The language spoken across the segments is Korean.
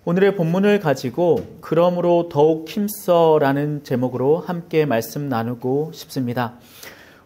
오늘의 본문을 가지고 그러므로 더욱 힘써라는 제목으로 함께 말씀 나누고 싶습니다.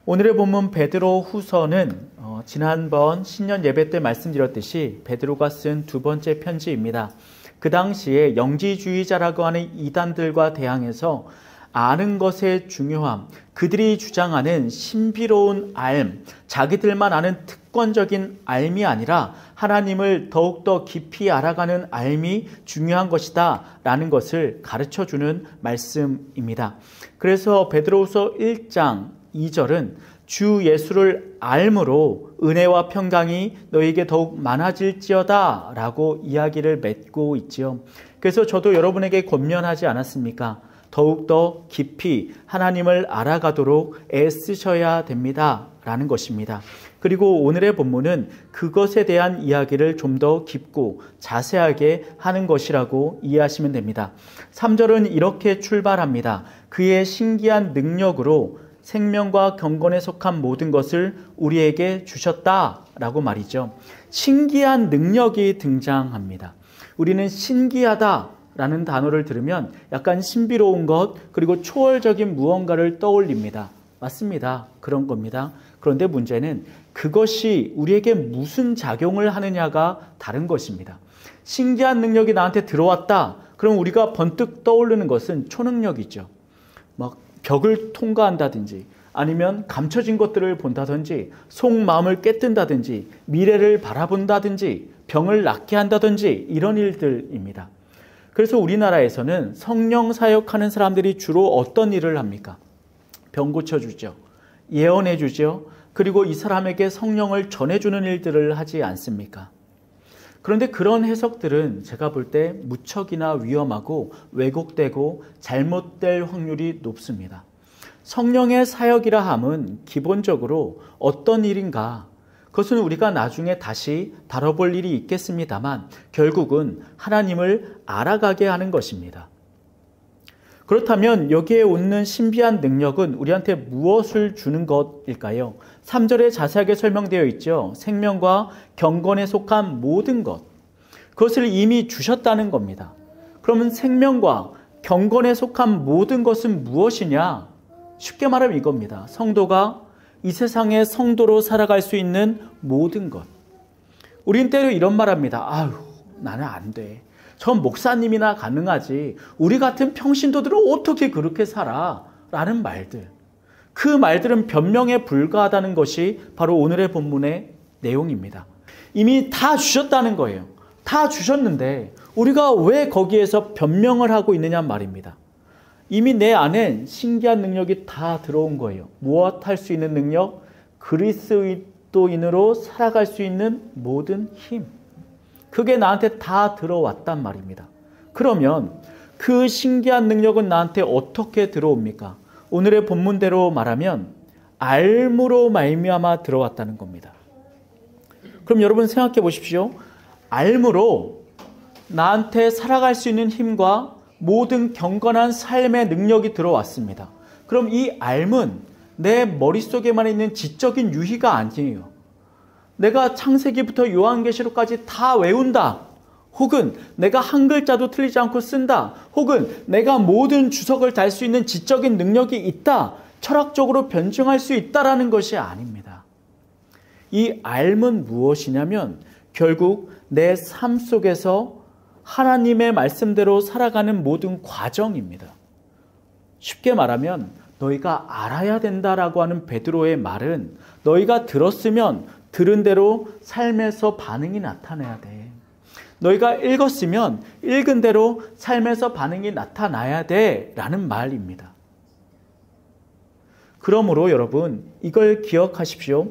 오늘의 본문 베드로 후서는 지난번 신년 예배 때 말씀드렸듯이 베드로가 쓴 두 번째 편지입니다. 그 당시에 영지주의자라고 하는 이단들과 대항해서 아는 것의 중요함, 그들이 주장하는 신비로운 알, 자기들만 아는 특권적인 알미 아니라 하나님을 더욱더 깊이 알아가는 알미 중요한 것이다 라는 것을 가르쳐주는 말씀입니다. 그래서 베드로후서 1장 2절은 주 예수를 알므로 은혜와 평강이 너에게 더욱 많아질지어다 라고 이야기를 맺고 있지요. 그래서 저도 여러분에게 권면하지 않았습니까? 더욱더 깊이 하나님을 알아가도록 애쓰셔야 됩니다 라는 것입니다. 그리고 오늘의 본문은 그것에 대한 이야기를 좀 더 깊고 자세하게 하는 것이라고 이해하시면 됩니다. 3절은 이렇게 출발합니다. 그의 신기한 능력으로 생명과 경건에 속한 모든 것을 우리에게 주셨다라고 말이죠. 신기한 능력이 등장합니다. 우리는 신기하다라는 단어를 들으면 약간 신비로운 것 그리고 초월적인 무언가를 떠올립니다. 맞습니다. 그런 겁니다. 그런데 문제는 그것이 우리에게 무슨 작용을 하느냐가 다른 것입니다. 신기한 능력이 나한테 들어왔다. 그럼 우리가 번뜩 떠오르는 것은 초능력이죠. 막 벽을 통과한다든지 아니면 감춰진 것들을 본다든지 속마음을 깨뜬다든지 미래를 바라본다든지 병을 낫게 한다든지 이런 일들입니다. 그래서 우리나라에서는 성령 사역하는 사람들이 주로 어떤 일을 합니까? 병 고쳐주죠. 예언해주죠. 그리고 이 사람에게 성령을 전해주는 일들을 하지 않습니까? 그런데 그런 해석들은 제가 볼 때 무척이나 위험하고 왜곡되고 잘못될 확률이 높습니다. 성령의 사역이라 함은 기본적으로 어떤 일인가? 그것은 우리가 나중에 다시 다뤄볼 일이 있겠습니다만 결국은 하나님을 알아가게 하는 것입니다. 그렇다면 여기에 오는 신비한 능력은 우리한테 무엇을 주는 것일까요? 3절에 자세하게 설명되어 있죠. 생명과 경건에 속한 모든 것. 그것을 이미 주셨다는 겁니다. 그러면 생명과 경건에 속한 모든 것은 무엇이냐? 쉽게 말하면 이겁니다. 성도가 이 세상의 성도로 살아갈 수 있는 모든 것. 우린 때로 이런 말 합니다. 아유, 나는 안 돼. 전 목사님이나 가능하지. 우리 같은 평신도들은 어떻게 그렇게 살아? 라는 말들. 그 말들은 변명에 불과하다는 것이 바로 오늘의 본문의 내용입니다. 이미 다 주셨다는 거예요. 다 주셨는데 우리가 왜 거기에서 변명을 하고 있느냐 말입니다. 이미 내 안엔 신기한 능력이 다 들어온 거예요. 무엇 할 수 있는 능력? 그리스도인으로 살아갈 수 있는 모든 힘. 그게 나한테 다 들어왔단 말입니다. 그러면 그 신기한 능력은 나한테 어떻게 들어옵니까? 오늘의 본문대로 말하면 알므로 말미암아 들어왔다는 겁니다. 그럼 여러분 생각해 보십시오. 알므로 나한테 살아갈 수 있는 힘과 모든 경건한 삶의 능력이 들어왔습니다. 그럼 이 알은 내 머릿속에만 있는 지적인 유희가 아니에요. 내가 창세기부터 요한계시록까지 다 외운다. 혹은 내가 한 글자도 틀리지 않고 쓴다. 혹은 내가 모든 주석을 달 수 있는 지적인 능력이 있다. 철학적으로 변증할 수 있다라는 것이 아닙니다. 이 알은 무엇이냐면 결국 내 삶 속에서 하나님의 말씀대로 살아가는 모든 과정입니다. 쉽게 말하면 너희가 알아야 된다라고 하는 베드로의 말은 너희가 들었으면 들은 대로 삶에서 반응이 나타나야 돼. 너희가 읽었으면 읽은 대로 삶에서 반응이 나타나야 돼 라는 말입니다. 그러므로 여러분 이걸 기억하십시오.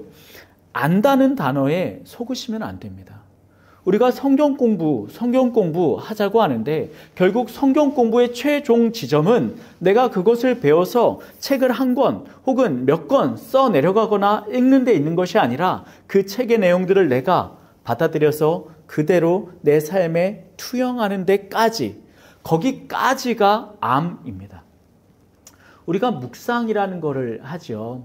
안다는 단어에 속으시면 안 됩니다. 우리가 성경 공부 하자고 하는데 결국 성경 공부의 최종 지점은 내가 그것을 배워서 책을 한 권 혹은 몇 권 써 내려가거나 읽는 데 있는 것이 아니라 그 책의 내용들을 내가 받아들여서 그대로 내 삶에 투영하는 데까지, 거기까지가 암입니다. 우리가 묵상이라는 거를 하죠.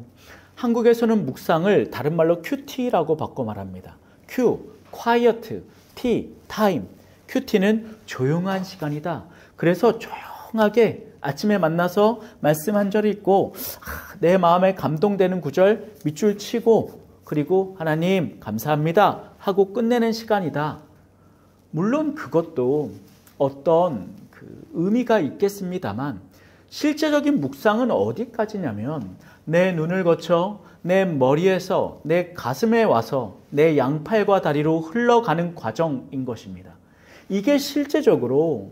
한국에서는 묵상을 다른 말로 큐티라고 바꿔 말합니다. 큐, quiet, T, time. 큐티는 조용한 시간이다. 그래서 조용하게 아침에 만나서 말씀 한 절 읽고 내 마음에 감동되는 구절 밑줄 치고 그리고 하나님 감사합니다 하고 끝내는 시간이다. 물론 그것도 어떤 의미가 있겠습니다만 실제적인 묵상은 어디까지냐면 내 눈을 거쳐 내 머리에서 내 가슴에 와서 내 양팔과 다리로 흘러가는 과정인 것입니다. 이게 실제적으로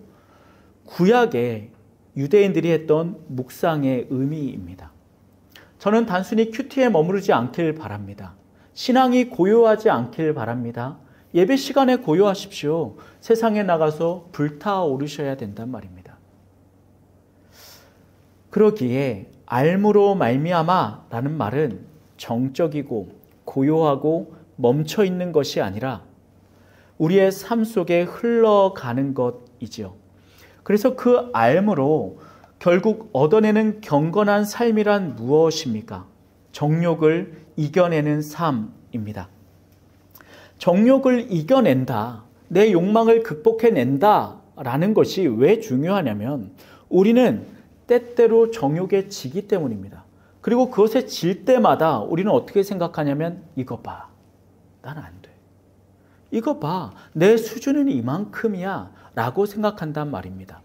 구약의 유대인들이 했던 묵상의 의미입니다. 저는 단순히 큐티에 머무르지 않길 바랍니다. 신앙이 고요하지 않길 바랍니다. 예배 시간에 고요하십시오. 세상에 나가서 불타오르셔야 된단 말입니다. 그러기에 알므로 말미암아 라는 말은 정적이고 고요하고 멈춰있는 것이 아니라 우리의 삶 속에 흘러가는 것이지요. 그래서 그 알므로 결국 얻어내는 경건한 삶이란 무엇입니까? 정욕을 이겨내는 삶입니다. 정욕을 이겨낸다, 내 욕망을 극복해낸다 라는 것이 왜 중요하냐면 우리는 때때로 정욕에 지기 때문입니다. 그리고 그것에 질 때마다 우리는 어떻게 생각하냐면 이거 봐, 난 안 돼. 이거 봐, 내 수준은 이만큼이야 라고 생각한단 말입니다.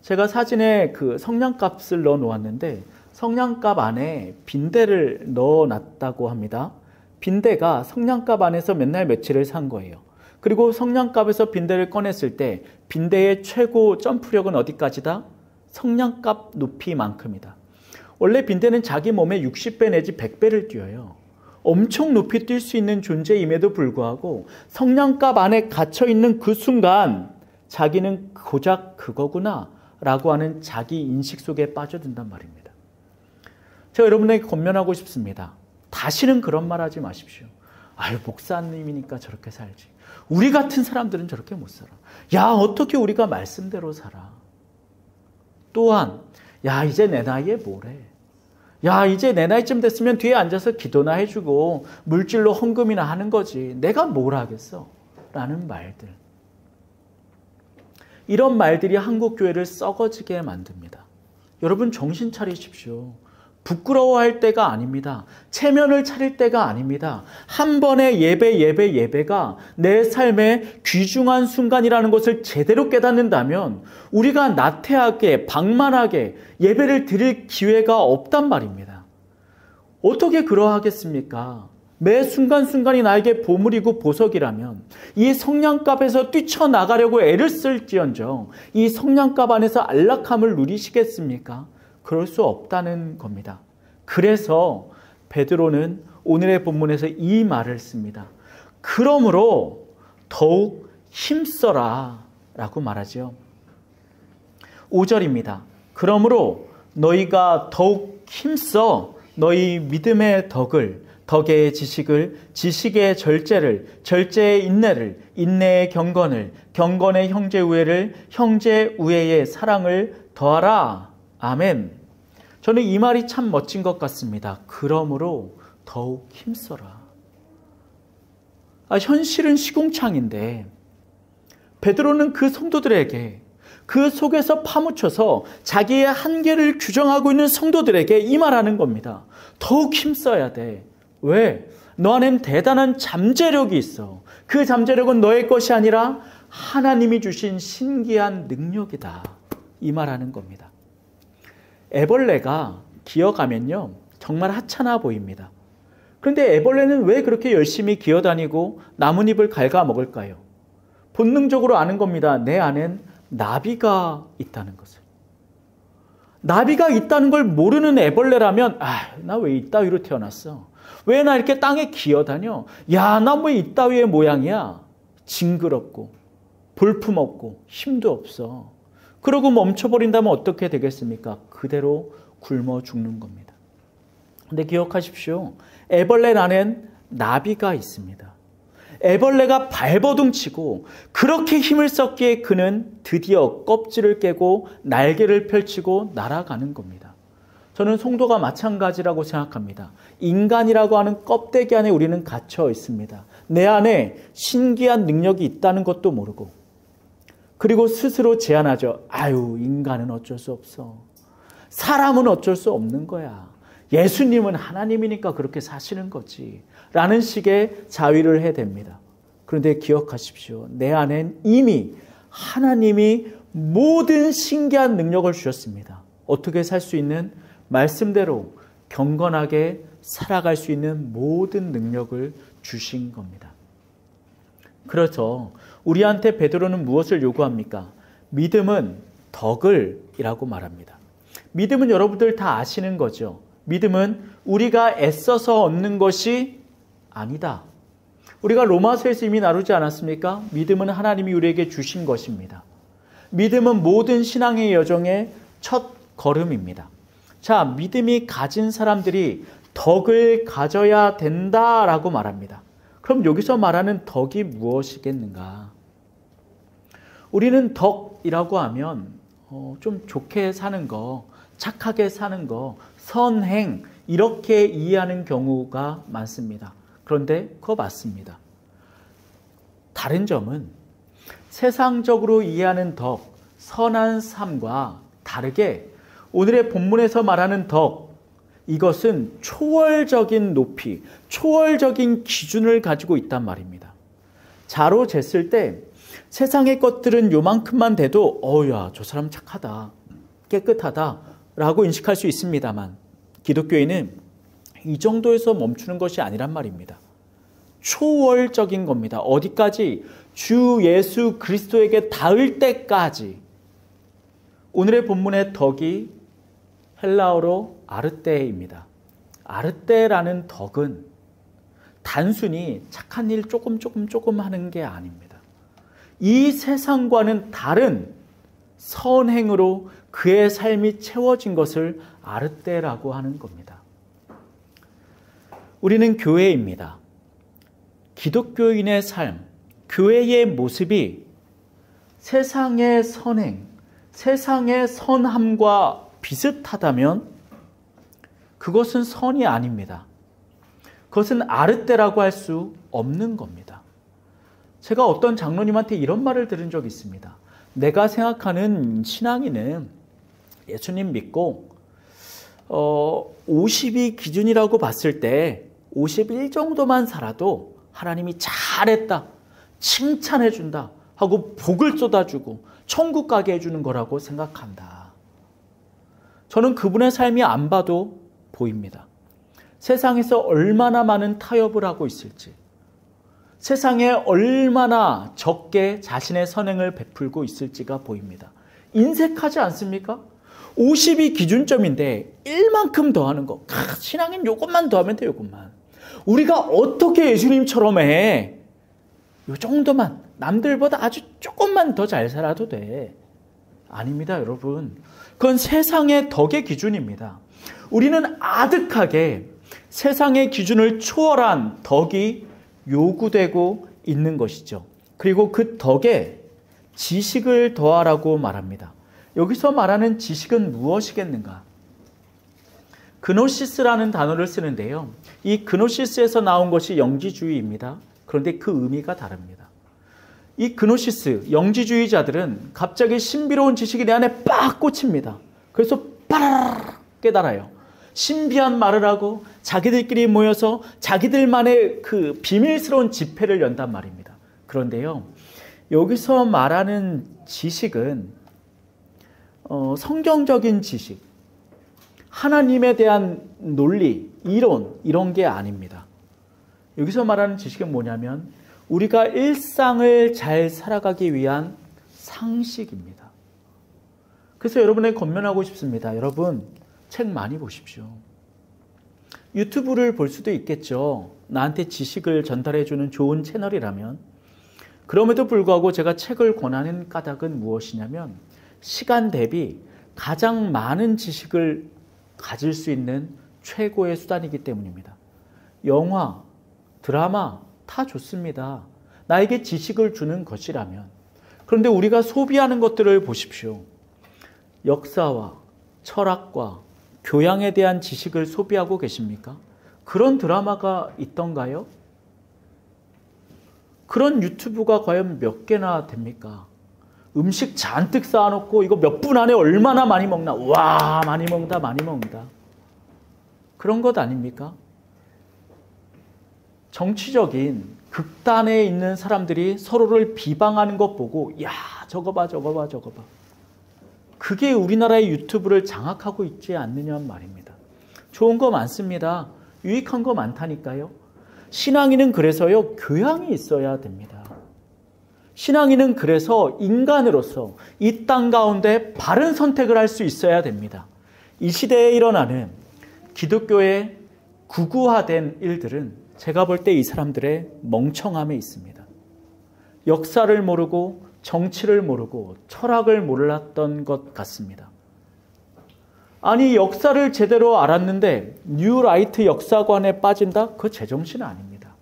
제가 사진에 성냥갑을 넣어 놓았는데 성냥갑 안에 빈대를 넣어 놨다고 합니다. 빈대가 성냥갑 안에서 맨날 며칠을 산 거예요. 그리고 성냥갑에서 빈대를 꺼냈을 때 빈대의 최고 점프력은 어디까지다? 성냥갑 높이만큼이다. 원래 빈대는 자기 몸의 60배 내지 100배를 뛰어요. 엄청 높이 뛸 수 있는 존재임에도 불구하고 성냥갑 안에 갇혀있는 그 순간 자기는 고작 그거구나 라고 하는 자기 인식 속에 빠져든단 말입니다. 제가 여러분에게 권면하고 싶습니다. 다시는 그런 말 하지 마십시오. 아유, 목사님이니까 저렇게 살지. 우리 같은 사람들은 저렇게 못 살아. 야, 어떻게 우리가 말씀대로 살아. 또한 야, 이제 내 나이에 뭐래. 야, 이제 내 나이쯤 됐으면 뒤에 앉아서 기도나 해주고 물질로 헌금이나 하는 거지. 내가 뭘 하겠어. 라는 말들. 이런 말들이 한국교회를 썩어지게 만듭니다. 여러분 정신 차리십시오. 부끄러워할 때가 아닙니다. 체면을 차릴 때가 아닙니다. 한 번의 예배가 내 삶의 귀중한 순간이라는 것을 제대로 깨닫는다면 우리가 나태하게 방만하게 예배를 드릴 기회가 없단 말입니다. 어떻게 그러하겠습니까? 매 순간순간이 나에게 보물이고 보석이라면 이 성냥갑에서 뛰쳐나가려고 애를 쓸지언정 이 성냥갑 안에서 안락함을 누리시겠습니까? 그럴 수 없다는 겁니다. 그래서 베드로는 오늘의 본문에서 이 말을 씁니다. 그러므로 더욱 힘써라 라고 말하죠. 5절입니다. 그러므로 너희가 더욱 힘써 너희 믿음의 덕의 지식을, 지식의 절제를, 절제의 인내를, 인내의 경건을, 경건의 형제 우애를, 형제 우애의 사랑을 더하라. 아멘. 저는 이 말이 참 멋진 것 같습니다. 그러므로 더욱 힘써라. 현실은 시궁창인데 베드로는 그 성도들에게 그 속에서 파묻혀서 자기의 한계를 규정하고 있는 성도들에게 이 말하는 겁니다. 더욱 힘써야 돼. 왜? 너 안엔 대단한 잠재력이 있어. 그 잠재력은 너의 것이 아니라 하나님이 주신 신기한 능력이다. 이 말하는 겁니다. 애벌레가 기어가면요 정말 하찮아 보입니다. 그런데 애벌레는 왜 그렇게 열심히 기어다니고 나뭇잎을 갉아먹을까요? 본능적으로 아는 겁니다. 내 안엔 나비가 있다는 것을. 나비가 있다는 걸 모르는 애벌레라면 나 왜 이따위로 태어났어? 왜 나 이렇게 땅에 기어다녀? 야, 나 뭐 이따위의 모양이야? 징그럽고 볼품없고 힘도 없어. 그러고 멈춰버린다면 어떻게 되겠습니까? 그대로 굶어 죽는 겁니다. 근데 기억하십시오. 애벌레 안엔 나비가 있습니다. 애벌레가 발버둥치고 그렇게 힘을 썼기에 그는 드디어 껍질을 깨고 날개를 펼치고 날아가는 겁니다. 저는 성도가 마찬가지라고 생각합니다. 인간이라고 하는 껍데기 안에 우리는 갇혀 있습니다. 내 안에 신기한 능력이 있다는 것도 모르고 그리고 스스로 제안하죠. 아유, 인간은 어쩔 수 없어. 사람은 어쩔 수 없는 거야. 예수님은 하나님이니까 그렇게 사시는 거지. 라는 식의 자위를 해댑니다. 그런데 기억하십시오. 내 안엔 이미 하나님이 모든 신기한 능력을 주셨습니다. 어떻게 살 수 있는? 말씀대로 경건하게 살아갈 수 있는 모든 능력을 주신 겁니다. 그렇죠. 우리한테 베드로는 무엇을 요구합니까? 믿음은 덕을 이라고 말합니다. 믿음은 여러분들 다 아시는 거죠. 믿음은 우리가 애써서 얻는 것이 아니다. 우리가 로마서에서 이미 나누지 않았습니까? 믿음은 하나님이 우리에게 주신 것입니다. 믿음은 모든 신앙의 여정의 첫 걸음입니다. 자, 믿음이 가진 사람들이 덕을 가져야 된다라고 말합니다. 그럼 여기서 말하는 덕이 무엇이겠는가? 우리는 덕이라고 하면 좀 좋게 사는 거, 착하게 사는 거, 선행 이렇게 이해하는 경우가 많습니다. 그런데 그거 맞습니다. 다른 점은 세상적으로 이해하는 덕, 선한 삶과 다르게 오늘의 본문에서 말하는 덕, 이것은 초월적인 높이, 초월적인 기준을 가지고 있단 말입니다. 자로 쟀을 때 세상의 것들은 요만큼만 돼도 야, 저 사람 착하다, 깨끗하다 라고 인식할 수 있습니다만 기독교인은 이 정도에서 멈추는 것이 아니란 말입니다. 초월적인 겁니다. 어디까지? 주 예수 그리스도에게 닿을 때까지. 오늘의 본문의 덕이 헬라어로 아르떼입니다. 아르떼라는 덕은 단순히 착한 일 조금 하는 게 아닙니다. 이 세상과는 다른 선행으로 그의 삶이 채워진 것을 아르떼라고 하는 겁니다. 우리는 교회입니다. 기독교인의 삶, 교회의 모습이 세상의 선행, 세상의 선함과 비슷하다면 그것은 선이 아닙니다. 그것은 아르떼라고 할 수 없는 겁니다. 제가 어떤 장로님한테 이런 말을 들은 적이 있습니다. 내가 생각하는 신앙인은 예수님 믿고 50이 기준이라고 봤을 때 51 정도만 살아도 하나님이 잘했다, 칭찬해 준다 하고 복을 쏟아주고 천국 가게 해주는 거라고 생각한다. 저는 그분의 삶이 안 봐도 보입니다. 세상에서 얼마나 많은 타협을 하고 있을지, 세상에 얼마나 적게 자신의 선행을 베풀고 있을지가 보입니다. 인색하지 않습니까? 50이 기준점인데 1만큼 더 하는 거. 신앙인 요것만 더 하면 돼, 요것만. 우리가 어떻게 예수님처럼 해? 요 정도만, 남들보다 아주 조금만 더 잘 살아도 돼. 아닙니다, 여러분. 그건 세상의 덕의 기준입니다. 우리는 아득하게 세상의 기준을 초월한 덕이 요구되고 있는 것이죠. 그리고 그 덕에 지식을 더하라고 말합니다. 여기서 말하는 지식은 무엇이겠는가? 그노시스라는 단어를 쓰는데요. 이 그노시스에서 나온 것이 영지주의입니다. 그런데 그 의미가 다릅니다. 이 그노시스, 영지주의자들은 갑자기 신비로운 지식이 내 안에 빡 꽂힙니다. 그래서 빠라락 깨달아요. 신비한 말을 하고 자기들끼리 모여서 자기들만의 그 비밀스러운 집회를 연단 말입니다. 그런데요, 여기서 말하는 지식은 성경적인 지식, 하나님에 대한 논리, 이론, 이런 게 아닙니다. 여기서 말하는 지식은 뭐냐면 우리가 일상을 잘 살아가기 위한 상식입니다. 그래서 여러분에게 권면하고 싶습니다. 여러분, 책 많이 보십시오. 유튜브를 볼 수도 있겠죠. 나한테 지식을 전달해주는 좋은 채널이라면. 그럼에도 불구하고 제가 책을 권하는 까닭은 무엇이냐면 시간 대비 가장 많은 지식을 가질 수 있는 최고의 수단이기 때문입니다. 영화, 드라마 다 좋습니다. 나에게 지식을 주는 것이라면. 그런데 우리가 소비하는 것들을 보십시오. 역사와 철학과 교양에 대한 지식을 소비하고 계십니까? 그런 드라마가 있던가요? 그런 유튜브가 과연 몇 개나 됩니까? 음식 잔뜩 쌓아놓고 이거 몇 분 안에 얼마나 많이 먹나. 와, 많이 먹는다, 많이 먹는다. 그런 것 아닙니까? 정치적인 극단에 있는 사람들이 서로를 비방하는 것 보고 야, 저거 봐, 저거 봐, 저거 봐. 그게 우리나라의 유튜브를 장악하고 있지 않느냐 말입니다. 좋은 거 많습니다. 유익한 거 많다니까요. 신앙인은 그래서요, 교양이 있어야 됩니다. 신앙인은 그래서 인간으로서 이 땅 가운데 바른 선택을 할 수 있어야 됩니다. 이 시대에 일어나는 기독교의 구구화된 일들은 제가 볼 때 이 사람들의 멍청함에 있습니다. 역사를 모르고 정치를 모르고 철학을 몰랐던 것 같습니다. 아니, 역사를 제대로 알았는데 뉴라이트 역사관에 빠진다? 그거 제정신 아닙니다.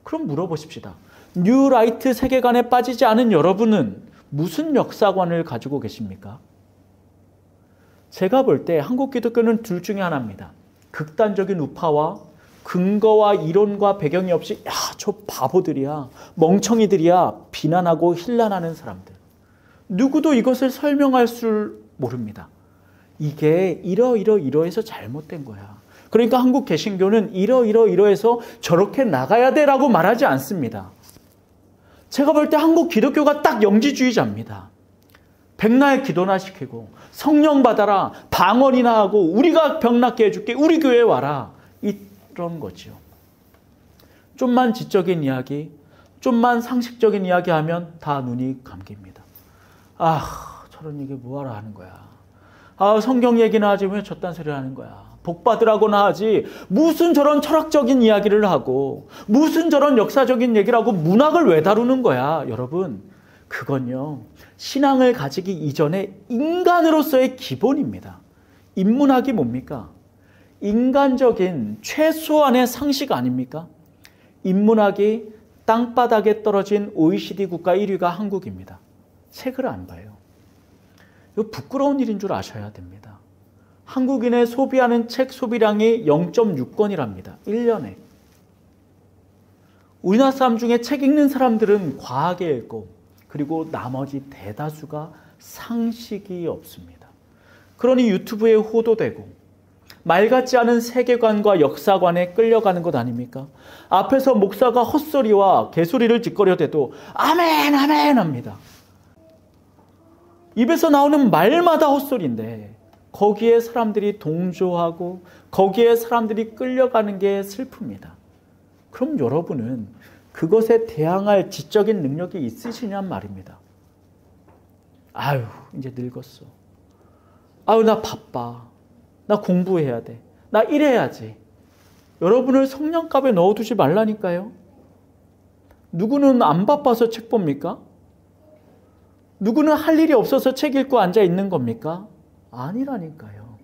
그럼 물어보십시다. 뉴라이트 세계관에 빠지지 않은 여러분은 무슨 역사관을 가지고 계십니까? 제가 볼 때 한국 기독교는 둘 중에 하나입니다. 극단적인 우파와 근거와 이론과 배경이 없이 야, 저 바보들이야, 멍청이들이야 비난하고 힐난하는 사람들. 누구도 이것을 설명할 줄 모릅니다. 이게 이러이러해서 잘못된 거야. 그러니까 한국 개신교는 이러이러해서 저렇게 나가야 돼라고 말하지 않습니다. 제가 볼 때 한국 기독교가 딱 영지주의자입니다. 백날 기도나 시키고 성령 받아라, 방언이나 하고 우리가 병 낫게 해줄게, 우리 교회에 와라. 이런 거죠. 좀만 지적인 이야기, 좀만 상식적인 이야기 하면 다 눈이 감깁니다. 아, 저런 얘기 뭐하러 하는 거야. 아, 성경 얘기나 하지 왜 저딴 소리를 하는 거야. 복 받으라고나 하지 무슨 저런 철학적인 이야기를 하고 무슨 저런 역사적인 얘기를 하고 문학을 왜 다루는 거야. 여러분, 그건요, 신앙을 가지기 이전에 인간으로서의 기본입니다. 인문학이 뭡니까? 인간적인 최소한의 상식 아닙니까? 인문학이 땅바닥에 떨어진 OECD 국가 1위가 한국입니다. 책을 안 봐요. 이거 부끄러운 일인 줄 아셔야 됩니다. 한국인의 소비하는 책 소비량이 0.6권이랍니다. 1년에. 우리나라 사람 중에 책 읽는 사람들은 과하게 읽고, 그리고 나머지 대다수가 상식이 없습니다. 그러니 유튜브에 호도되고 말 같지 않은 세계관과 역사관에 끌려가는 것 아닙니까? 앞에서 목사가 헛소리와 개소리를 짓거려대도 아멘 아멘 합니다. 입에서 나오는 말마다 헛소리인데 거기에 사람들이 동조하고 거기에 사람들이 끌려가는 게 슬픕니다. 그럼 여러분은 그것에 대항할 지적인 능력이 있으시냔 말입니다. 아유, 이제 늙었어. 아유, 나 바빠. 나 공부해야 돼. 나 이래야지. 여러분을 성냥갑에 넣어두지 말라니까요. 누구는 안 바빠서 책 봅니까? 누구는 할 일이 없어서 책 읽고 앉아 있는 겁니까? 아니라니까요.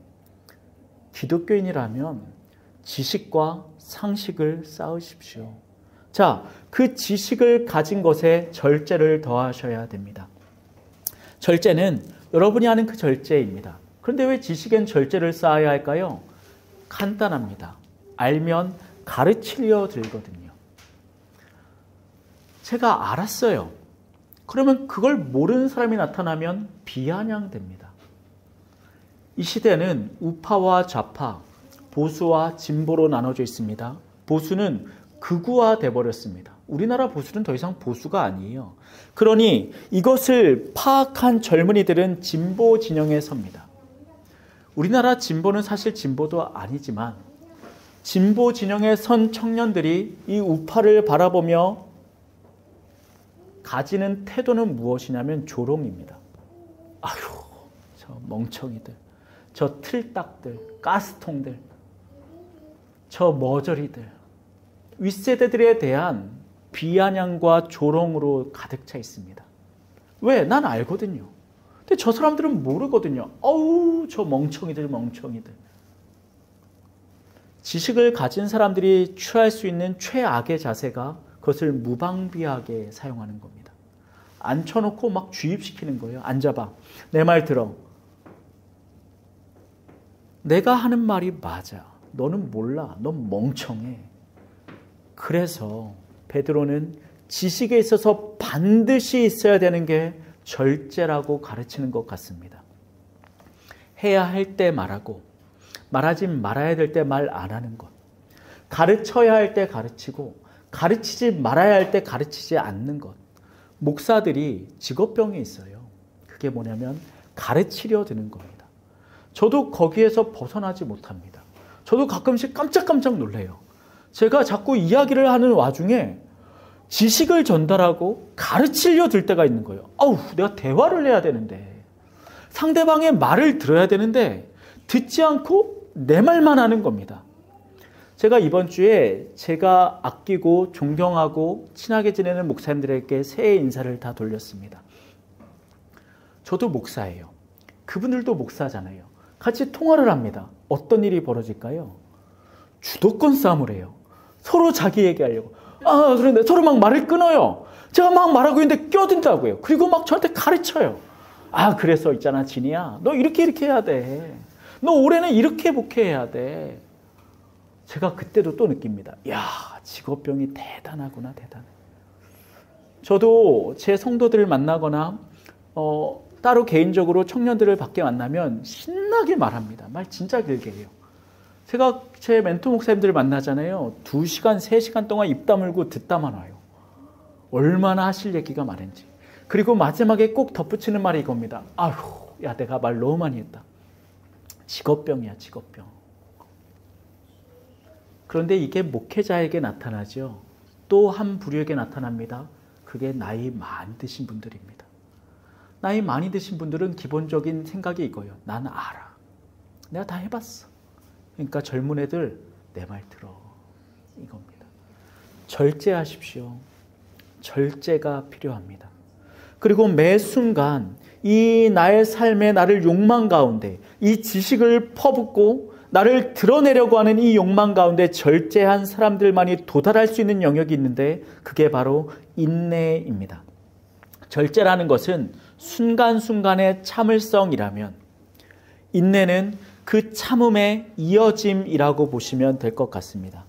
기독교인이라면 지식과 상식을 쌓으십시오. 자, 그 지식을 가진 것에 절제를 더하셔야 됩니다. 절제는 여러분이 아는 그 절제입니다. 그런데 왜 지식엔 절제를 쌓아야 할까요? 간단합니다. 알면 가르치려 들거든요. 제가 알았어요. 그러면 그걸 모르는 사람이 나타나면 비아냥됩니다. 이 시대는 우파와 좌파, 보수와 진보로 나눠져 있습니다. 보수는 극우화돼 버렸습니다. 우리나라 보수는 더 이상 보수가 아니에요. 그러니 이것을 파악한 젊은이들은 진보 진영에 섭니다. 우리나라 진보는 사실 진보도 아니지만 진보 진영에 선 청년들이 이 우파를 바라보며 가지는 태도는 무엇이냐면 조롱입니다. 아유, 저 멍청이들, 저 틀딱들, 가스통들, 저 머저리들. 윗세대들에 대한 비아냥과 조롱으로 가득 차 있습니다. 왜? 난 알거든요. 근데 저 사람들은 모르거든요. 어우, 저 멍청이들. 지식을 가진 사람들이 취할 수 있는 최악의 자세가 그것을 무방비하게 사용하는 겁니다. 앉혀놓고 막 주입시키는 거예요. 앉아봐. 내 말 들어. 내가 하는 말이 맞아. 너는 몰라. 넌 멍청해. 그래서 베드로는 지식에 있어서 반드시 있어야 되는 게 절제라고 가르치는 것 같습니다. 해야 할 때 말하고 말하지 말아야 될 때 말 안 하는 것. 가르쳐야 할 때 가르치고 가르치지 말아야 할 때 가르치지 않는 것. 목사들이 직업병이 있어요. 그게 뭐냐면 가르치려 드는 겁니다. 저도 거기에서 벗어나지 못합니다. 저도 가끔씩 깜짝깜짝 놀래요. 제가 자꾸 이야기를 하는 와중에 지식을 전달하고 가르치려 들 때가 있는 거예요. 아우, 내가 대화를 해야 되는데, 상대방의 말을 들어야 되는데 듣지 않고 내 말만 하는 겁니다. 제가 이번 주에 제가 아끼고 존경하고 친하게 지내는 목사님들에게 새해 인사를 다 돌렸습니다. 저도 목사예요. 그분들도 목사잖아요. 같이 통화를 합니다. 어떤 일이 벌어질까요? 주도권 싸움을 해요. 서로 자기 얘기하려고. 그런데 서로 막 말을 끊어요. 제가 막 말하고 있는데 껴든다고요. 그리고 막 저한테 가르쳐요. 그래서 있잖아, 진이야. 너 이렇게 해야 돼. 너 올해는 이렇게 목회해야 돼. 제가 그때도 또 느낍니다. 야, 직업병이 대단하구나, 대단해. 저도 제 성도들을 만나거나 따로 개인적으로 청년들을 밖에 만나면 신나게 말합니다. 말 진짜 길게 해요. 제가 제 멘토 목사님들을 만나잖아요. 2시간, 3시간 동안 입 다물고 듣다만 와요. 얼마나 하실 얘기가 많은지. 그리고 마지막에 꼭 덧붙이는 말이 이겁니다. 야, 내가 말 너무 많이 했다. 직업병이야, 직업병. 그런데 이게 목회자에게 나타나죠. 또 한 부류에게 나타납니다. 그게 나이 많이 드신 분들입니다. 나이 많이 드신 분들은 기본적인 생각이 이거예요. 나는 알아. 내가 다 해봤어. 그러니까 젊은 애들 내 말 들어. 이겁니다. 절제하십시오. 절제가 필요합니다. 그리고 매 순간 이 나의 삶에 나를 욕망 가운데 이 지식을 퍼붓고 나를 드러내려고 하는 이 욕망 가운데 절제한 사람들만이 도달할 수 있는 영역이 있는데 그게 바로 인내입니다. 절제라는 것은 순간순간의 참을성이라면 인내는 그 참음의 이어짐이라고 보시면 될 것 같습니다.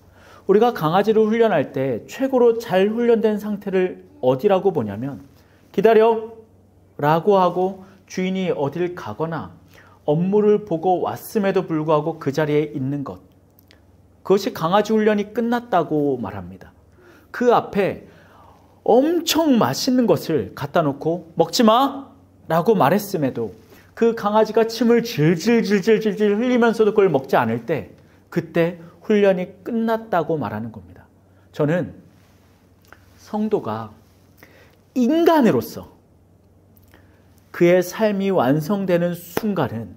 우리가 강아지를 훈련할 때 최고로 잘 훈련된 상태를 어디라고 보냐면 기다려 라고 하고 주인이 어딜 가거나 업무를 보고 왔음에도 불구하고 그 자리에 있는 것. 그것이 강아지 훈련이 끝났다고 말합니다. 그 앞에 엄청 맛있는 것을 갖다 놓고 먹지 마 라고 말했음에도 그 강아지가 침을 질질질질질 흘리면서도 그걸 먹지 않을 때 그때 훈련이 끝났다고 말하는 겁니다. 저는 성도가 인간으로서 그의 삶이 완성되는 순간은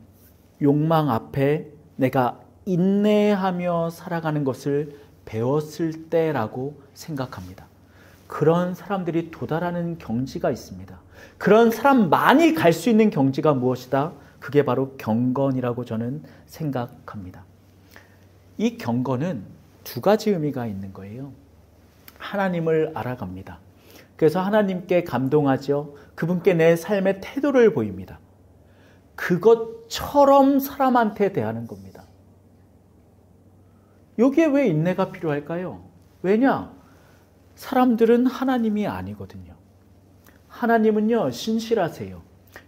욕망 앞에 내가 인내하며 살아가는 것을 배웠을 때라고 생각합니다. 그런 사람들이 도달하는 경지가 있습니다. 그런 사람만이 갈 수 있는 경지가 무엇이다? 그게 바로 경건이라고 저는 생각합니다. 이 경건은 2가지 의미가 있는 거예요. 하나님을 알아갑니다. 그래서 하나님께 감동하죠. 그분께 내 삶의 태도를 보입니다. 그것처럼 사람한테 대하는 겁니다. 여기에 왜 인내가 필요할까요? 왜냐? 사람들은 하나님이 아니거든요. 하나님은요, 신실하세요.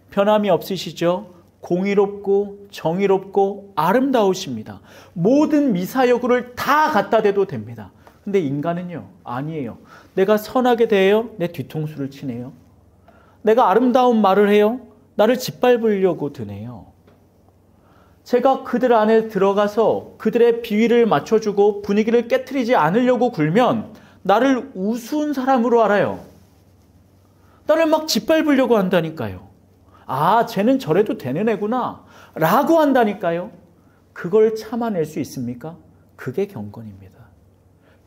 변함이 없으시죠? 공의롭고 정의롭고 아름다우십니다. 모든 미사여구를 다 갖다 대도 됩니다. 근데 인간은요, 아니에요. 내가 선하게 대해요? 내 뒤통수를 치네요. 내가 아름다운 말을 해요? 나를 짓밟으려고 드네요. 제가 그들 안에 들어가서 그들의 비위를 맞춰주고 분위기를 깨트리지 않으려고 굴면 나를 우스운 사람으로 알아요. 나를 막 짓밟으려고 한다니까요. 쟤는 저래도 되는 애구나 라고 한다니까요. 그걸 참아낼 수 있습니까? 그게 경건입니다.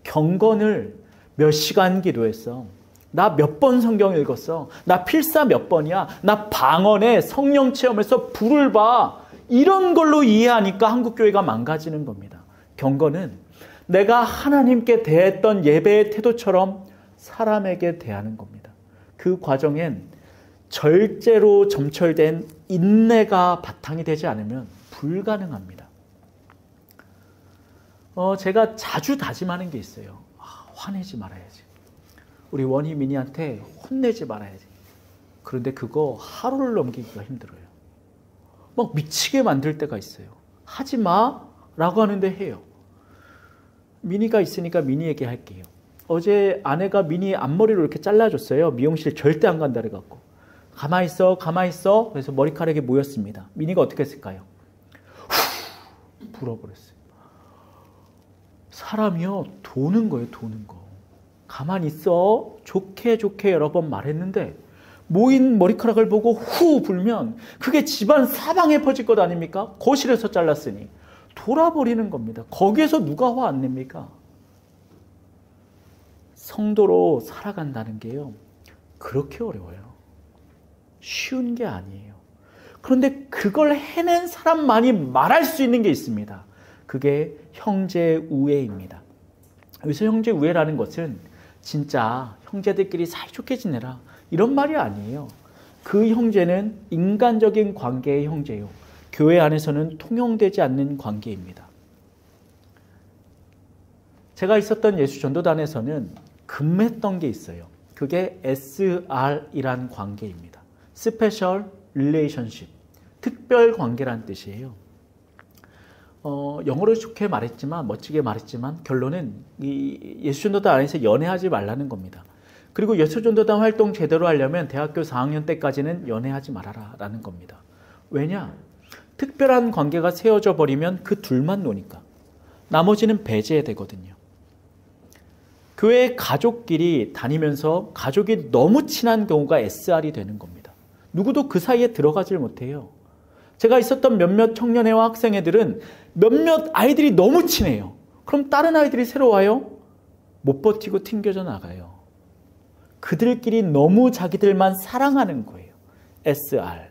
경건을 몇 시간 기도했어? 나 몇 번 성경 읽었어? 나 필사 몇 번이야? 나 방언에 성령 체험에서 불을 봐. 이런 걸로 이해하니까 한국교회가 망가지는 겁니다. 경건은 내가 하나님께 대했던 예배의 태도처럼 사람에게 대하는 겁니다. 그 과정엔 절제로 점철된 인내가 바탕이 되지 않으면 불가능합니다. 제가 자주 다짐하는 게 있어요. 화내지 말아야지. 우리 원희 민이한테 혼내지 말아야지. 그런데 그거 하루를 넘기기가 힘들어요. 막 미치게 만들 때가 있어요. 하지 마 라고 하는데 해요. 미니가 있으니까 미니 얘기할게요. 어제 아내가 미니 앞머리로 이렇게 잘라줬어요. 미용실 절대 안 간다 그래갖고. 가만히 있어 가만히 있어. 그래서 머리카락이 모였습니다. 미니가 어떻게 했을까요? 후, 불어버렸어요. 사람이요 도는 거예요. 도는 거. 가만히 있어. 좋게 좋게 여러 번 말했는데 모인 머리카락을 보고 후 불면 그게 집안 사방에 퍼질 것 아닙니까? 거실에서 잘랐으니 돌아버리는 겁니다. 거기에서 누가 화 안 냅니까? 성도로 살아간다는 게요 그렇게 어려워요. 쉬운 게 아니에요. 그런데 그걸 해낸 사람만이 말할 수 있는 게 있습니다. 그게 형제 우애입니다. 여기서 형제 우애라는 것은 진짜 형제들끼리 사이좋게 지내라 이런 말이 아니에요. 그 형제는 인간적인 관계의 형제요. 교회 안에서는 통용되지 않는 관계입니다. 제가 있었던 예수전도단에서는 근무했던 게 있어요. 그게 SR이란 관계입니다. Special Relationship, 특별 관계란 뜻이에요. 영어로 좋게 말했지만 멋지게 말했지만 결론은 이 예수전도단 안에서 연애하지 말라는 겁니다. 그리고 예수전도단 활동 제대로 하려면 대학교 4학년 때까지는 연애하지 말아라 라는 겁니다. 왜냐? 특별한 관계가 세워져 버리면 그 둘만 노니까. 나머지는 배제되거든요. 교회 가족끼리 다니면서 가족이 너무 친한 경우가 SR이 되는 겁니다. 누구도 그 사이에 들어가질 못해요. 제가 있었던 몇몇 청년회와 학생회들은 몇몇 아이들이 너무 친해요. 그럼 다른 아이들이 새로 와요? 못 버티고 튕겨져 나가요. 그들끼리 너무 자기들만 사랑하는 거예요. SR.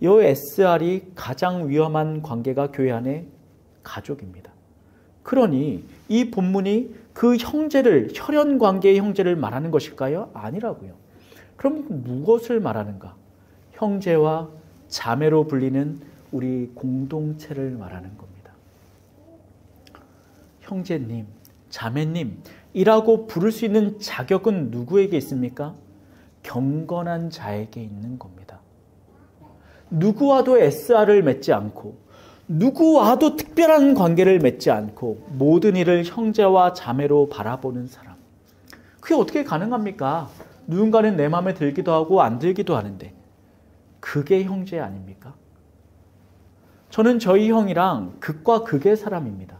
이 SR이 가장 위험한 관계가 교회 안에 가족입니다. 그러니 이 본문이 그 형제를, 혈연 관계의 형제를 말하는 것일까요? 아니라고요. 그럼 무엇을 말하는가? 형제와 자매로 불리는 우리 공동체를 말하는 겁니다. 형제님, 자매님 이라고 부를 수 있는 자격은 누구에게 있습니까? 경건한 자에게 있는 겁니다. 누구와도 SR을 맺지 않고 누구와도 특별한 관계를 맺지 않고 모든 일을 형제와 자매로 바라보는 사람. 그게 어떻게 가능합니까? 누군가는 내 마음에 들기도 하고 안 들기도 하는데 그게 형제 아닙니까? 저는 저희 형이랑 극과 극의 사람입니다.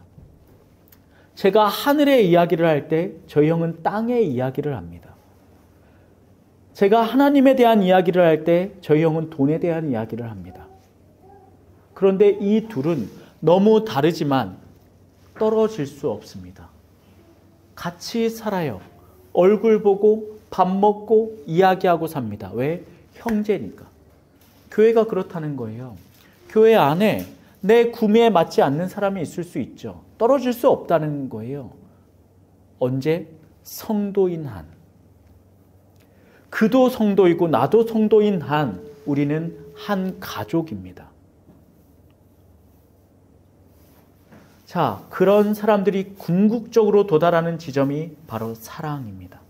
제가 하늘의 이야기를 할 때 저희 형은 땅의 이야기를 합니다. 제가 하나님에 대한 이야기를 할 때 저희 형은 돈에 대한 이야기를 합니다. 그런데 이 둘은 너무 다르지만 떨어질 수 없습니다. 같이 살아요. 얼굴 보고 밥 먹고 이야기하고 삽니다. 왜? 형제니까. 교회가 그렇다는 거예요. 교회 안에 내 구미에 맞지 않는 사람이 있을 수 있죠. 떨어질 수 없다는 거예요. 언제? 성도인 한. 그도 성도이고 나도 성도인 한 우리는 한 가족입니다. 자, 그런 사람들이 궁극적으로 도달하는 지점이 바로 사랑입니다.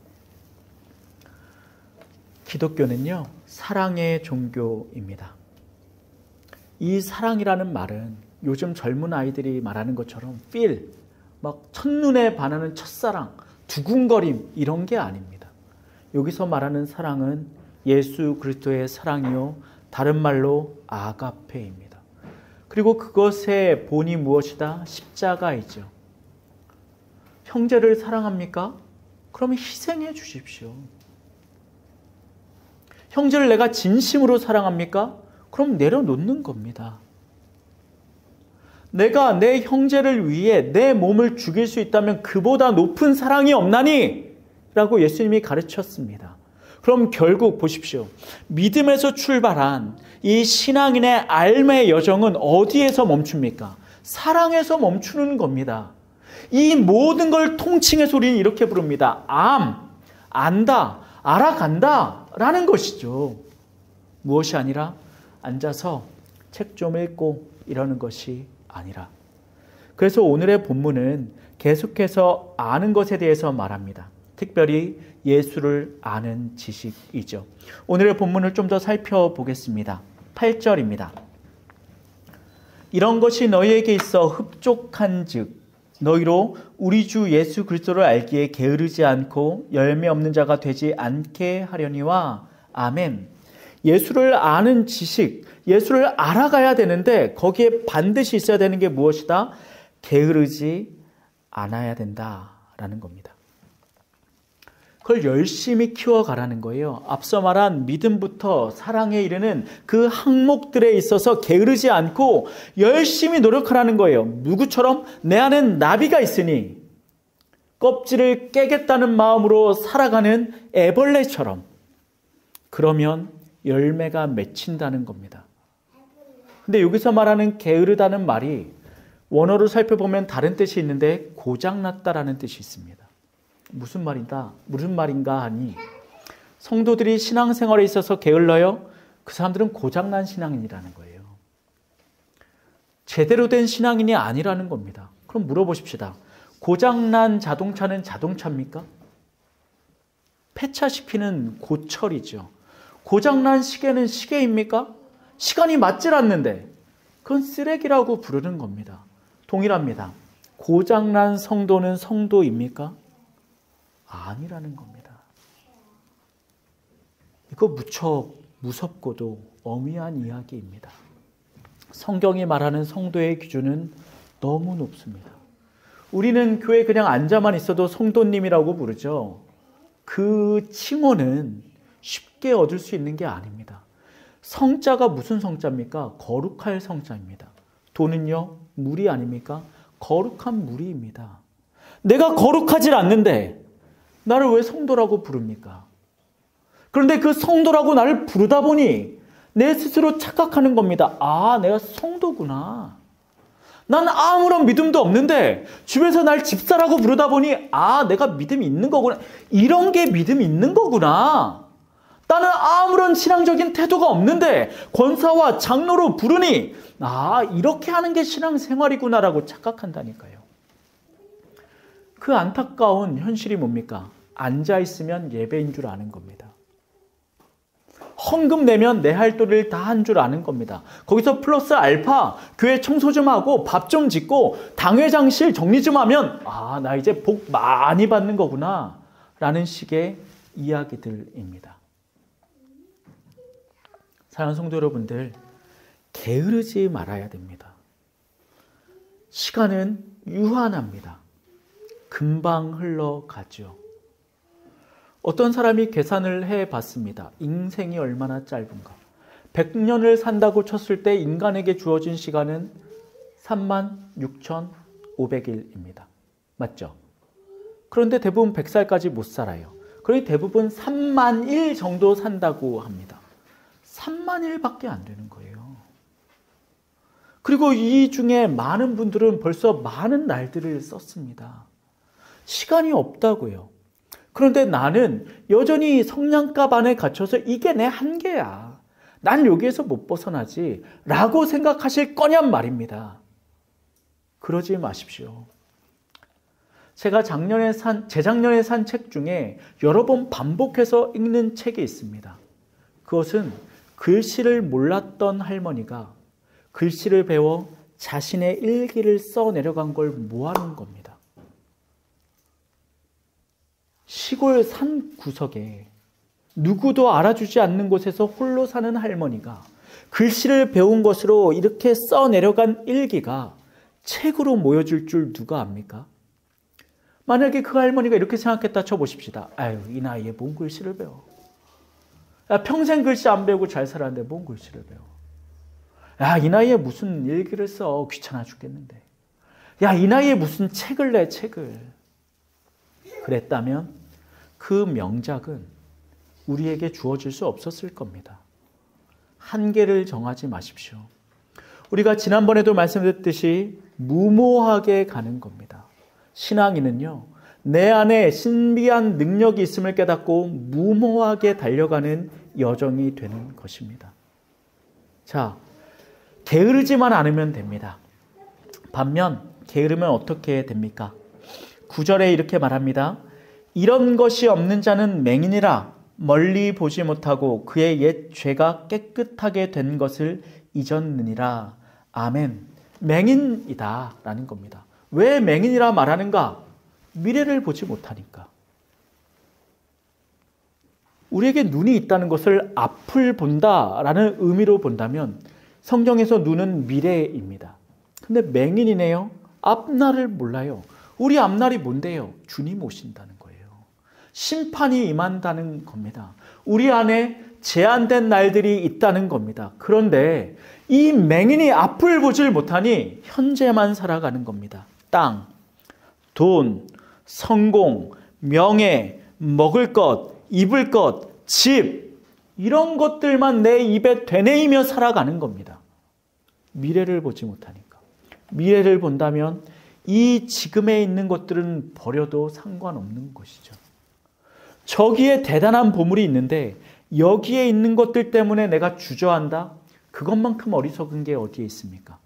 기독교는요, 사랑의 종교입니다. 이 사랑이라는 말은 요즘 젊은 아이들이 말하는 것처럼 feel, 막 첫눈에 반하는 첫사랑, 두근거림 이런 게 아닙니다. 여기서 말하는 사랑은 예수 그리스도의 사랑이요, 다른 말로 아가페입니다. 그리고 그것의 본이 무엇이다? 십자가이죠. 형제를 사랑합니까? 그러면 희생해 주십시오. 형제를 내가 진심으로 사랑합니까? 그럼 내려놓는 겁니다. 내가 내 형제를 위해 내 몸을 죽일 수 있다면 그보다 높은 사랑이 없나니? 라고 예수님이 가르쳤습니다. 그럼 결국 보십시오. 믿음에서 출발한 이 신앙인의 삶의 여정은 어디에서 멈춥니까? 사랑에서 멈추는 겁니다. 이 모든 걸 통칭해서 우리는 이렇게 부릅니다. 안다, 알아간다 라는 것이죠. 무엇이 아니라 앉아서 책 좀 읽고 이러는 것이 아니라. 그래서 오늘의 본문은 계속해서 아는 것에 대해서 말합니다. 특별히 예수를 아는 지식이죠. 오늘의 본문을 좀 더 살펴보겠습니다. 8절입니다. 이런 것이 너희에게 있어 흡족한즉 너희로 우리 주 예수 그리스도를 알기에 게으르지 않고 열매 없는 자가 되지 않게 하려니와. 아멘. 예수를 아는 지식, 예수를 알아가야 되는데 거기에 반드시 있어야 되는 게 무엇이다? 게으르지 않아야 된다라는 겁니다. 그걸 열심히 키워가라는 거예요. 앞서 말한 믿음부터 사랑에 이르는 그 항목들에 있어서 게으르지 않고 열심히 노력하라는 거예요. 누구처럼? 내 안엔 나비가 있으니 껍질을 깨겠다는 마음으로 살아가는 애벌레처럼. 그러면 열매가 맺힌다는 겁니다. 근데 여기서 말하는 게으르다는 말이 원어로 살펴보면 다른 뜻이 있는데 고장났다라는 뜻이 있습니다. 무슨 말인가 하니 성도들이 신앙생활에 있어서 게을러요? 그 사람들은 고장난 신앙인이라는 거예요. 제대로 된 신앙인이 아니라는 겁니다. 그럼 물어보십시다. 고장난 자동차는 자동차입니까? 폐차시키는 고철이죠. 고장난 시계는 시계입니까? 시간이 맞질 않는데 그건 쓰레기라고 부르는 겁니다. 동일합니다. 고장난 성도는 성도입니까? 아니라는 겁니다. 이거 무척 무섭고도 엄미한 이야기입니다. 성경이 말하는 성도의 기준은 너무 높습니다. 우리는 교회에 그냥 앉아만 있어도 성도님이라고 부르죠. 그 칭호는 쉽게 얻을 수 있는 게 아닙니다. 성자가 무슨 성자입니까? 거룩할 성자입니다. 도는요, 물이 아닙니까? 거룩한 물이입니다. 내가 거룩하질 않는데 나를 왜 성도라고 부릅니까? 그런데 그 성도라고 나를 부르다 보니 내 스스로 착각하는 겁니다. 아, 내가 성도구나. 난 아무런 믿음도 없는데 주변에서 날 집사라고 부르다 보니 아, 내가 믿음이 있는 거구나. 이런 게 믿음이 있는 거구나. 나는 아무런 신앙적인 태도가 없는데 권사와 장로로 부르니 아, 이렇게 하는 게 신앙생활이구나라고 착각한다니까요. 그 안타까운 현실이 뭡니까? 앉아있으면 예배인 줄 아는 겁니다. 헌금 내면 내 할 도리를 다 한 줄 아는 겁니다. 거기서 플러스 알파, 교회 청소 좀 하고 밥 좀 짓고 당회장실 정리 좀 하면 아, 나 이제 복 많이 받는 거구나 라는 식의 이야기들입니다. 사랑하는 성도 여러분들, 게으르지 말아야 됩니다. 시간은 유한합니다. 금방 흘러가죠. 어떤 사람이 계산을 해봤습니다. 인생이 얼마나 짧은가. 100년을 산다고 쳤을 때 인간에게 주어진 시간은 36,500일입니다. 맞죠? 그런데 대부분 100살까지 못 살아요. 그러니 대부분 3만 일 정도 산다고 합니다. 3만 일밖에 안 되는 거예요. 그리고 이 중에 많은 분들은 벌써 많은 날들을 썼습니다. 시간이 없다고요. 그런데 나는 여전히 성냥갑 안에 갇혀서 이게 내 한계야. 난 여기에서 못 벗어나지 라고 생각하실 거냔 말입니다. 그러지 마십시오. 제가 재작년에 산 책 중에 여러 번 반복해서 읽는 책이 있습니다. 그것은 글씨를 몰랐던 할머니가 글씨를 배워 자신의 일기를 써 내려간 걸 모아놓은 겁니다. 시골 산 구석에 누구도 알아주지 않는 곳에서 홀로 사는 할머니가 글씨를 배운 것으로 이렇게 써 내려간 일기가 책으로 모여질 줄 누가 압니까? 만약에 그 할머니가 이렇게 생각했다 쳐보십시다. 아유, 이 나이에 뭔 글씨를 배워. 야, 평생 글씨 안 배우고 잘 살았는데 뭔 글씨를 배워. 야, 이 나이에 무슨 일기를 써. 귀찮아 죽겠는데. 야, 이 나이에 무슨 책을 내, 책을. 그랬다면 그 명작은 우리에게 주어질 수 없었을 겁니다. 한계를 정하지 마십시오. 우리가 지난번에도 말씀드렸듯이 무모하게 가는 겁니다. 신앙인은요, 내 안에 신비한 능력이 있음을 깨닫고 무모하게 달려가는 여정이 되는 것입니다. 자, 게으르지만 않으면 됩니다. 반면 게으르면 어떻게 됩니까? 9절에 이렇게 말합니다. 이런 것이 없는 자는 맹인이라 멀리 보지 못하고 그의 옛 죄가 깨끗하게 된 것을 잊었느니라. 아멘. 맹인이다 라는 겁니다. 왜 맹인이라 말하는가? 미래를 보지 못하니까. 우리에게 눈이 있다는 것을 앞을 본다라는 의미로 본다면 성경에서 눈은 미래입니다. 근데 맹인이네요. 앞날을 몰라요. 우리 앞날이 뭔데요? 주님 오신다는 거예요. 심판이 임한다는 겁니다. 우리 안에 제한된 날들이 있다는 겁니다. 그런데 이 맹인이 앞을 보질 못하니 현재만 살아가는 겁니다. 땅, 돈, 성공, 명예, 먹을 것, 입을 것, 집, 이런 것들만 내 입에 되뇌이며 살아가는 겁니다. 미래를 보지 못하니까. 미래를 본다면 이 지금에 있는 것들은 버려도 상관없는 것이죠. 저기에 대단한 보물이 있는데 여기에 있는 것들 때문에 내가 주저한다? 그것만큼 어리석은 게 어디에 있습니까?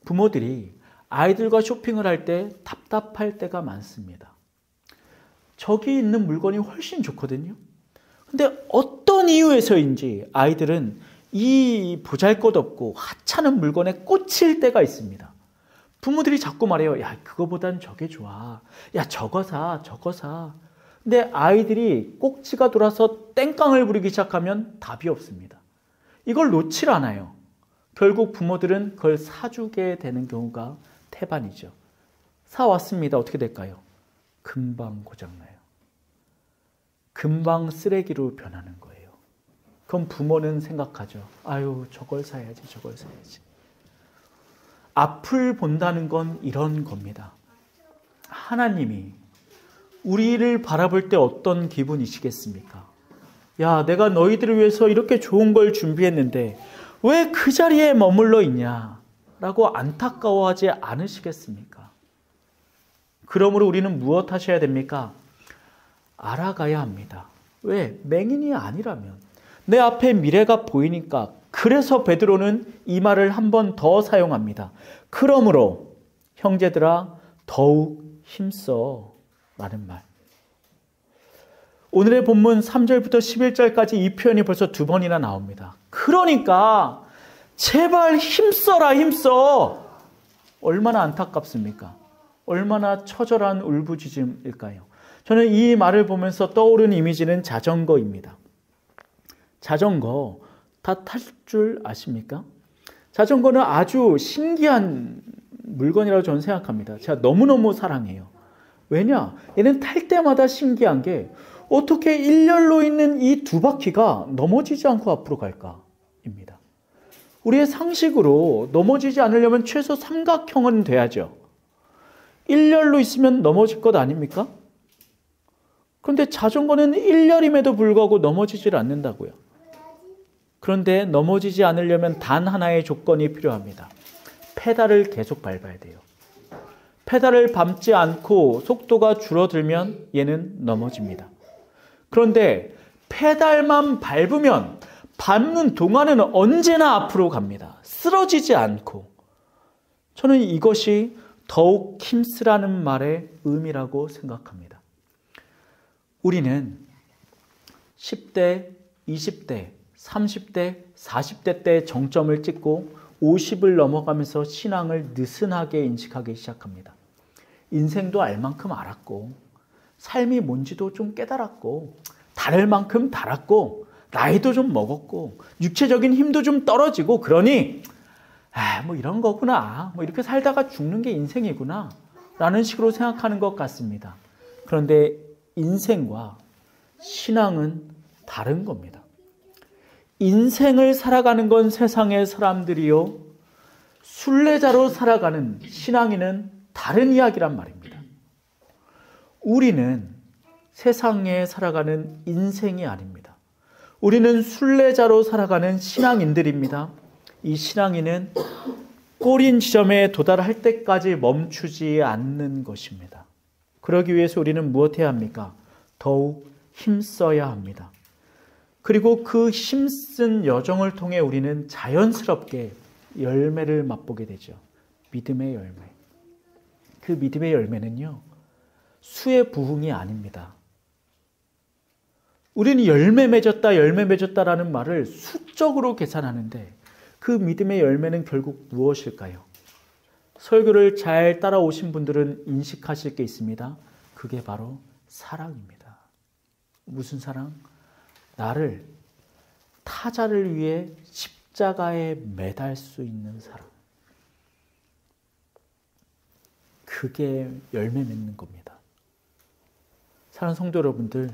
부모들이 아이들과 쇼핑을 할 때 답답할 때가 많습니다. 저기 있는 물건이 훨씬 좋거든요. 근데 어떤 이유에서인지 아이들은 이 보잘것없고 하찮은 물건에 꽂힐 때가 있습니다. 부모들이 자꾸 말해요. 야, 그거보단 저게 좋아. 야, 저거 사, 저거 사. 근데 아이들이 꼭지가 돌아서 땡깡을 부리기 시작하면 답이 없습니다. 이걸 놓질 않아요. 결국 부모들은 그걸 사주게 되는 경우가 태반이죠. 사왔습니다. 어떻게 될까요? 금방 고장나요. 금방 쓰레기로 변하는 거예요. 그럼 부모는 생각하죠. 아유, 저걸 사야지, 저걸 사야지. 앞을 본다는 건 이런 겁니다. 하나님이 우리를 바라볼 때 어떤 기분이시겠습니까? 야, 내가 너희들을 위해서 이렇게 좋은 걸 준비했는데 왜 그 자리에 머물러 있냐? 라고 안타까워하지 않으시겠습니까? 그러므로 우리는 무엇 하셔야 됩니까? 알아가야 합니다. 왜? 맹인이 아니라면. 내 앞에 미래가 보이니까. 그래서 베드로는 이 말을 한 번 더 사용합니다. 그러므로 형제들아 더욱 힘써 라는 말. 오늘의 본문 3절부터 11절까지 이 표현이 벌써 2번이나 나옵니다. 그러니까 제발 힘써라, 힘써. 얼마나 안타깝습니까? 얼마나 처절한 울부짖음일까요? 저는 이 말을 보면서 떠오른 이미지는 자전거입니다. 자전거 다 탈 줄 아십니까? 자전거는 아주 신기한 물건이라고 저는 생각합니다. 제가 너무너무 사랑해요. 왜냐? 얘는 탈 때마다 신기한 게 어떻게 일렬로 있는 이 두 바퀴가 넘어지지 않고 앞으로 갈까입니다. 우리의 상식으로 넘어지지 않으려면 최소 삼각형은 돼야죠. 일렬로 있으면 넘어질 것 아닙니까? 그런데 자전거는 일렬임에도 불구하고 넘어지질 않는다고요. 그런데 넘어지지 않으려면 단 하나의 조건이 필요합니다. 페달을 계속 밟아야 돼요. 페달을 밟지 않고 속도가 줄어들면 얘는 넘어집니다. 그런데 페달만 밟으면 밟는 동안은 언제나 앞으로 갑니다. 쓰러지지 않고. 저는 이것이 더욱 힘쓰라는 말의 의미라고 생각합니다. 우리는 10대, 20대, 30대, 40대 때 정점을 찍고 50을 넘어가면서 신앙을 느슨하게 인식하기 시작합니다. 인생도 알 만큼 알았고 삶이 뭔지도 좀 깨달았고 다를 만큼 달았고 나이도 좀 먹었고 육체적인 힘도 좀 떨어지고 그러니 뭐 이런 거구나. 뭐 이렇게 살다가 죽는 게 인생이구나. 라는 식으로 생각하는 것 같습니다. 그런데 인생과 신앙은 다른 겁니다. 인생을 살아가는 건 세상의 사람들이요. 순례자로 살아가는 신앙인은 다른 이야기란 말입니다. 우리는 세상에 살아가는 인생이 아닙니다. 우리는 순례자로 살아가는 신앙인들입니다. 이 신앙인은 꼬린 지점에 도달할 때까지 멈추지 않는 것입니다. 그러기 위해서 우리는 무엇해야 합니까? 더욱 힘써야 합니다. 그리고 그 힘쓴 여정을 통해 우리는 자연스럽게 열매를 맛보게 되죠. 믿음의 열매. 그 믿음의 열매는요, 수의 부흥이 아닙니다. 우리는 열매 맺었다라는 말을 수적으로 계산하는데 그 믿음의 열매는 결국 무엇일까요? 설교를 잘 따라오신 분들은 인식하실 게 있습니다. 그게 바로 사랑입니다. 무슨 사랑? 나를 타자를 위해 십자가에 매달 수 있는 사랑. 그게 열매 맺는 겁니다. 사랑하는 성도 여러분들,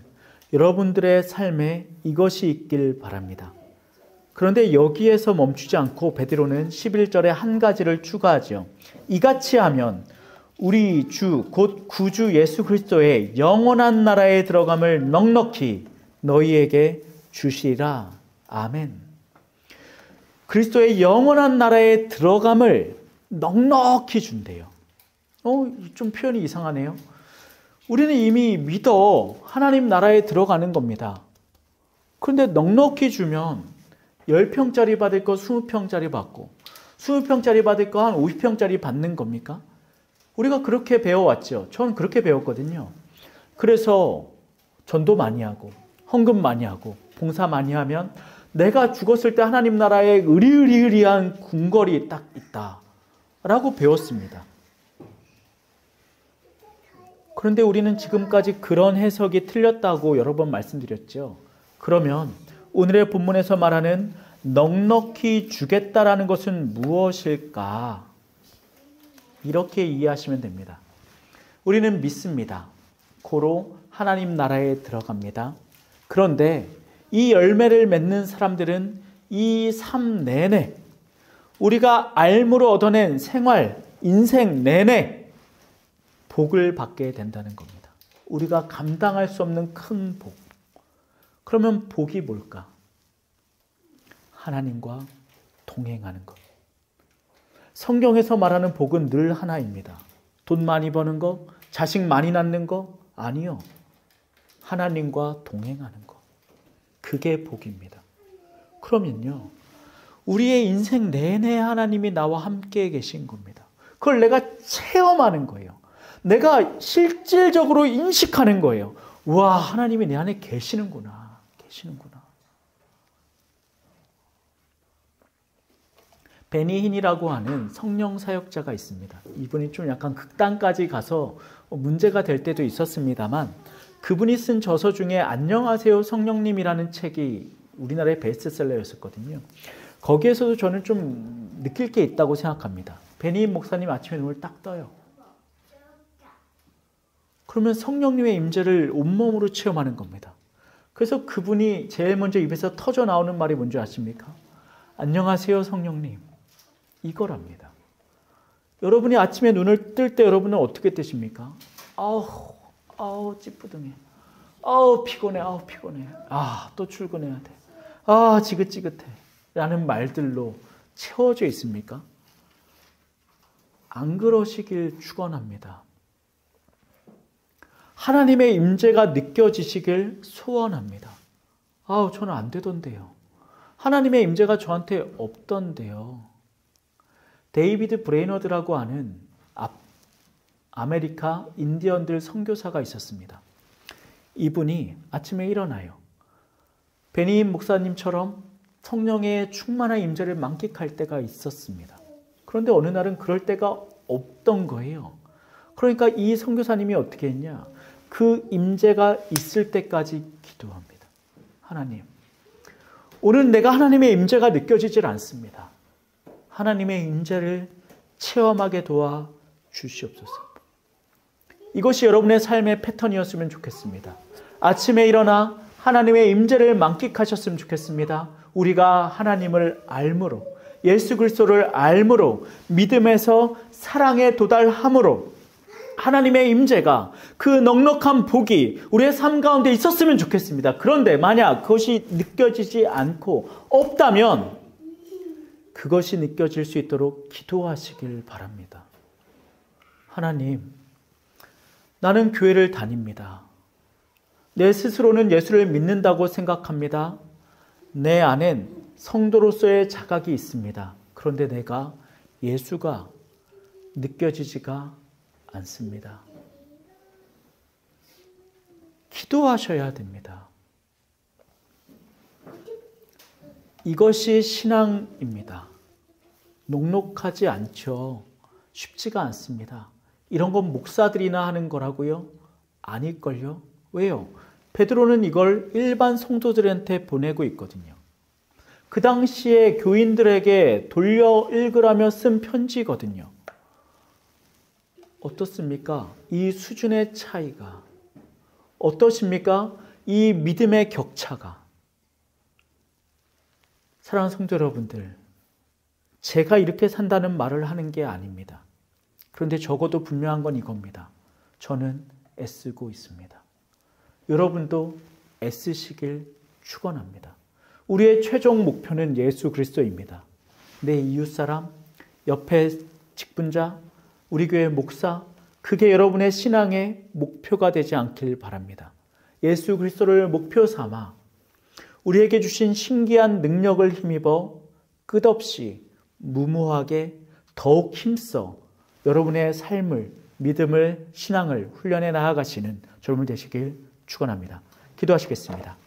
여러분들의 삶에 이것이 있길 바랍니다. 그런데 여기에서 멈추지 않고 베드로는 11절에 한 가지를 추가하죠. 이같이 하면 우리 주 곧 구주 예수 그리스도의 영원한 나라에 들어감을 넉넉히 너희에게 주시라. 아멘. 그리스도의 영원한 나라에 들어감을 넉넉히 준대요. 좀 표현이 이상하네요. 우리는 이미 믿어 하나님 나라에 들어가는 겁니다. 그런데 넉넉히 주면 10평짜리 받을 거 20평짜리 받고 20평짜리 받을 거 한 50평짜리 받는 겁니까? 우리가 그렇게 배워왔죠. 저는 그렇게 배웠거든요. 그래서 전도 많이 하고 헌금 많이 하고 봉사 많이 하면 내가 죽었을 때 하나님 나라에 으리으리한 궁궐이 딱 있다라고 배웠습니다. 그런데 우리는 지금까지 그런 해석이 틀렸다고 여러 번 말씀드렸죠. 그러면 오늘의 본문에서 말하는 넉넉히 주겠다라는 것은 무엇일까? 이렇게 이해하시면 됩니다. 우리는 믿습니다. 고로 하나님 나라에 들어갑니다. 그런데 이 열매를 맺는 사람들은 이 삶 내내 우리가 알므로 얻어낸 생활, 인생 내내 복을 받게 된다는 겁니다. 우리가 감당할 수 없는 큰 복. 그러면 복이 뭘까? 하나님과 동행하는 것. 성경에서 말하는 복은 늘 하나입니다. 돈 많이 버는 거, 자식 많이 낳는 거? 아니요. 하나님과 동행하는 것. 그게 복입니다. 그러면요, 우리의 인생 내내 하나님이 나와 함께 계신 겁니다. 그걸 내가 체험하는 거예요. 내가 실질적으로 인식하는 거예요. 와, 하나님이 내 안에 계시는구나. 계시는구나. 베니힌이라고 하는 성령 사역자가 있습니다. 이분이 좀 약간 극단까지 가서 문제가 될 때도 있었습니다만 그분이 쓴 저서 중에 안녕하세요 성령님이라는 책이 우리나라의 베스트셀러였었거든요. 거기에서도 저는 좀 느낄 게 있다고 생각합니다. 베니힌 목사님 아침에 눈을 딱 떠요. 그러면 성령님의 임재를 온몸으로 체험하는 겁니다. 그래서 그분이 제일 먼저 입에서 터져 나오는 말이 뭔지 아십니까? 안녕하세요 성령님. 이거랍니다. 여러분이 아침에 눈을 뜰 때 여러분은 어떻게 뜨십니까? 아우 찌뿌둥해. 아우 피곤해. 또 출근해야 돼. 지긋지긋해. 라는 말들로 채워져 있습니까? 안 그러시길 축원합니다. 하나님의 임재가 느껴지시길 소원합니다. 저는 안 되던데요. 하나님의 임재가 저한테 없던데요. 데이비드 브레이너드라고 하는 아메리카 인디언들 선교사가 있었습니다. 이분이 아침에 일어나요. 베니힌 목사님처럼 성령의 충만한 임재를 만끽할 때가 있었습니다. 그런데 어느 날은 그럴 때가 없던 거예요. 그러니까 이 선교사님이 어떻게 했냐? 그 임재가 있을 때까지 기도합니다. 하나님, 오늘 내가 하나님의 임재가 느껴지질 않습니다. 하나님의 임재를 체험하게 도와 주시옵소서. 이것이 여러분의 삶의 패턴이었으면 좋겠습니다. 아침에 일어나 하나님의 임재를 만끽하셨으면 좋겠습니다. 우리가 하나님을 알므로, 예수 그리스도를 알므로, 믿음에서 사랑에 도달함으로 하나님의 임재가 그 넉넉한 복이 우리의 삶 가운데 있었으면 좋겠습니다. 그런데 만약 그것이 느껴지지 않고 없다면 그것이 느껴질 수 있도록 기도하시길 바랍니다. 하나님, 나는 교회를 다닙니다. 내 스스로는 예수를 믿는다고 생각합니다. 내 안엔 성도로서의 자각이 있습니다. 그런데 내가 예수가 느껴지지가 않습니다. 기도하셔야 됩니다. 이것이 신앙입니다. 녹록하지 않죠. 쉽지가 않습니다. 이런 건 목사들이나 하는 거라고요? 아닐걸요? 왜요? 베드로는 이걸 일반 성도들한테 보내고 있거든요. 그 당시에 교인들에게 돌려 읽으라며 쓴 편지거든요. 어떻습니까? 이 수준의 차이가 어떠십니까? 이 믿음의 격차가. 사랑하는 성도 여러분들, 제가 이렇게 산다는 말을 하는 게 아닙니다. 그런데 적어도 분명한 건 이겁니다. 저는 애쓰고 있습니다. 여러분도 애쓰시길 축원합니다. 우리의 최종 목표는 예수 그리스도입니다. 내 이웃사람, 옆에 직분자, 우리 교회 목사, 그게 여러분의 신앙의 목표가 되지 않길 바랍니다. 예수 그리스도를 목표 삼아 우리에게 주신 신기한 능력을 힘입어 끝없이 무모하게 더욱 힘써 여러분의 삶을, 믿음을, 신앙을 훈련해 나아가시는 여러분 되시길 축원합니다. 기도하시겠습니다.